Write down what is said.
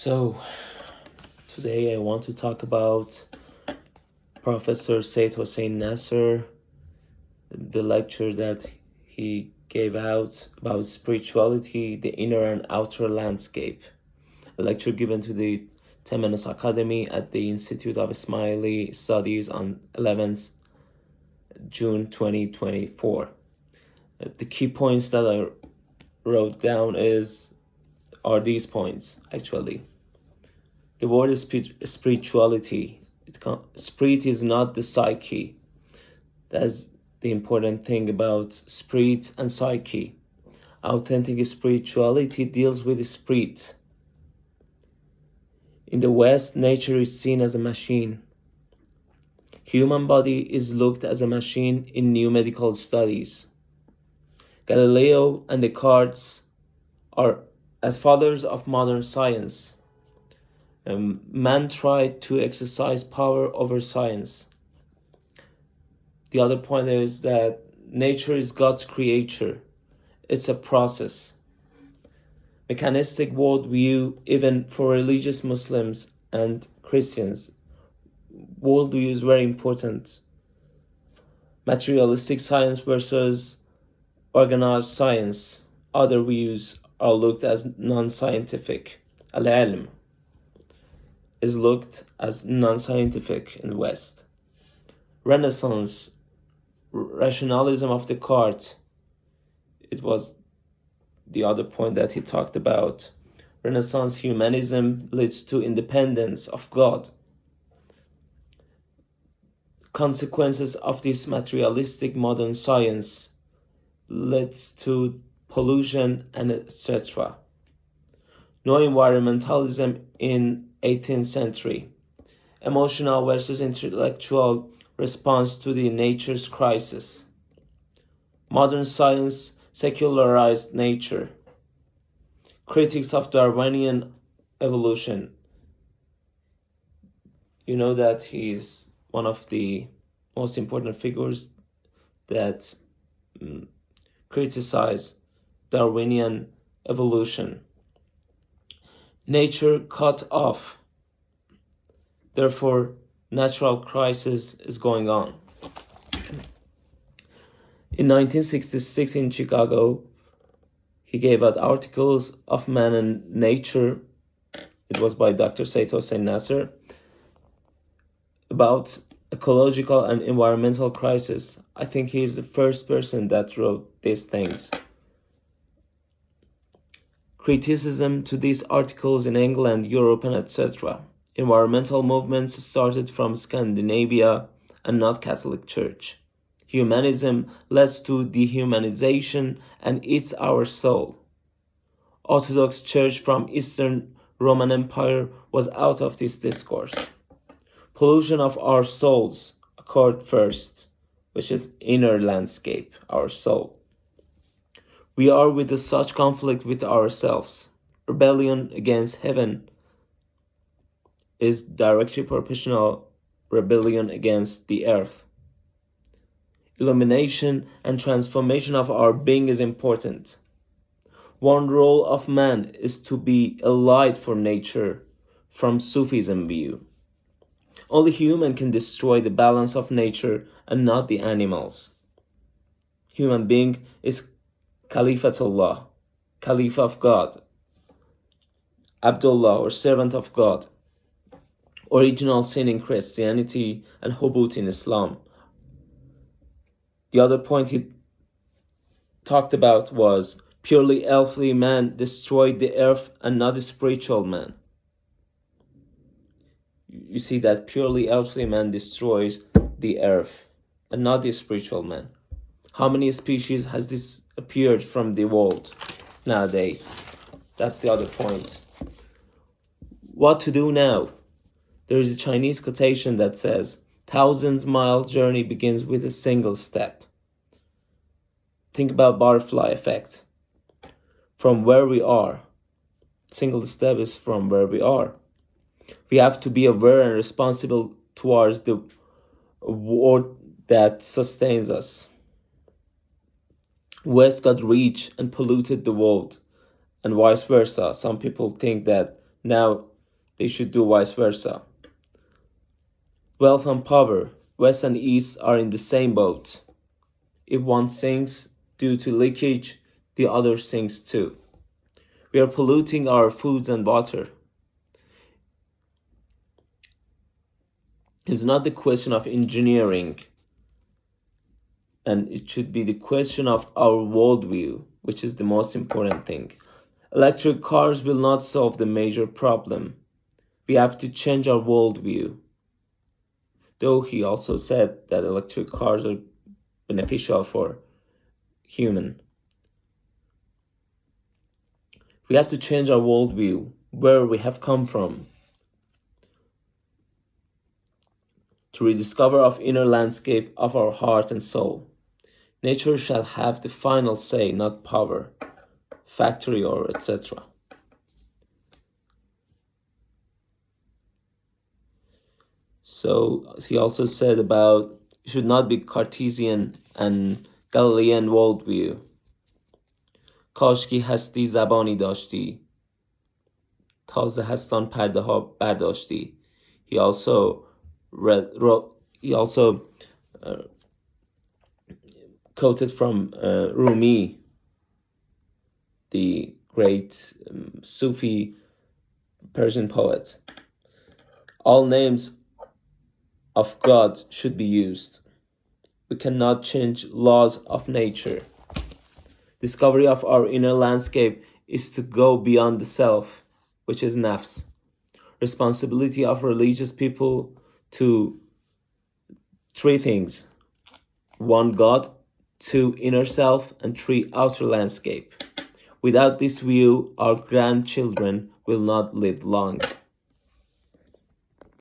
So, today I want to talk about Professor Seyyed Hossein Nasr, the lecture that he gave out about spirituality, the inner and outer landscape. A lecture given to the Temenos Academy at the Institute of Ismaili Studies on 11th June 2024. The key points that I wrote down are these points, actually. The word is spirituality. Spirit is not the psyche. That's the important thing about spirit and psyche. Authentic spirituality deals with the spirit. In the West, nature is seen as a machine. Human body is looked as a machine in new medical studies. Galileo and Descartes are as fathers of modern science. Man tried to exercise power over science. The other point is that nature is God's creature. It's a process. Mechanistic worldview, even for religious Muslims and Christians, worldview is very important. Materialistic science versus organized science. Other views are looked as non-scientific. Al-ilm is looked as non-scientific in the West. Renaissance, rationalism of Descartes, it was the other point that he talked about. Renaissance humanism leads to independence of God. Consequences of this materialistic modern science leads to pollution and etc. No environmentalism in 18th century. Emotional versus intellectual response to the nature's crisis. Modern science secularized nature. Critics of Darwinian evolution. You know that he's one of the most important figures that criticize Darwinian evolution. Nature cut off. Therefore, natural crisis is going on. In 1966 in Chicago, he gave out articles of Man and Nature. It was by Dr. Seyyed Hossein Nasr about ecological and environmental crisis. I think he is the first person that wrote these things. Criticism to these articles in England, Europe, and etc. Environmental movements started from Scandinavia and not Catholic Church. Humanism leads to dehumanization and eats our soul. Orthodox Church from Eastern Roman Empire was out of this discourse. Pollution of our souls occurred first, which is inner landscape, our soul. We are with such conflict with ourselves. Rebellion against heaven is directly proportional rebellion against the earth. Illumination and transformation of our being is important. One role of man is to be a light for nature from Sufism view. Only human can destroy the balance of nature and not the animals. Human being is Khalifatullah, Caliph of God, Abdullah or servant of God, original sin in Christianity and Hubut in Islam. The other point he talked about was purely earthly man destroyed the earth and not the spiritual man. You see that purely earthly man destroys the earth and not the spiritual man. How many species has disappeared from the world nowadays? That's the other point. What to do now? There is a Chinese quotation that says, "Thousands-mile journey begins with a single step." Think about butterfly effect. From where we are, single step is from where we are. We have to be aware and responsible towards the world that sustains us. West got rich and polluted the world, and vice versa. Some people think that now they should do vice versa. Wealth and power, West and East are in the same boat. If one sinks due to leakage, the other sinks too. We are polluting our foods and water. It's not the question of engineering, and it should be the question of our worldview, which is the most important thing. Electric cars will not solve the major problem. We have to change our worldview. Though he also said that electric cars are beneficial for human. We have to change our worldview, where we have come from, to rediscover our inner landscape of our heart and soul. Nature shall have the final say, not power, factory, or etc. So he also said about it should not be Cartesian and Galilean worldview. کاشکی هستی زبانی داشتی تازه هستان پرده ها برداشتی. He also quoted from Rumi, the great Sufi Persian poet. All names of God should be used. We cannot change laws of nature. Discovery of our inner landscape is to go beyond the self, which is nafs. Responsibility of religious people to three things: 1, God; 2, inner self; and 3, outer landscape. Without this view, our grandchildren will not live long.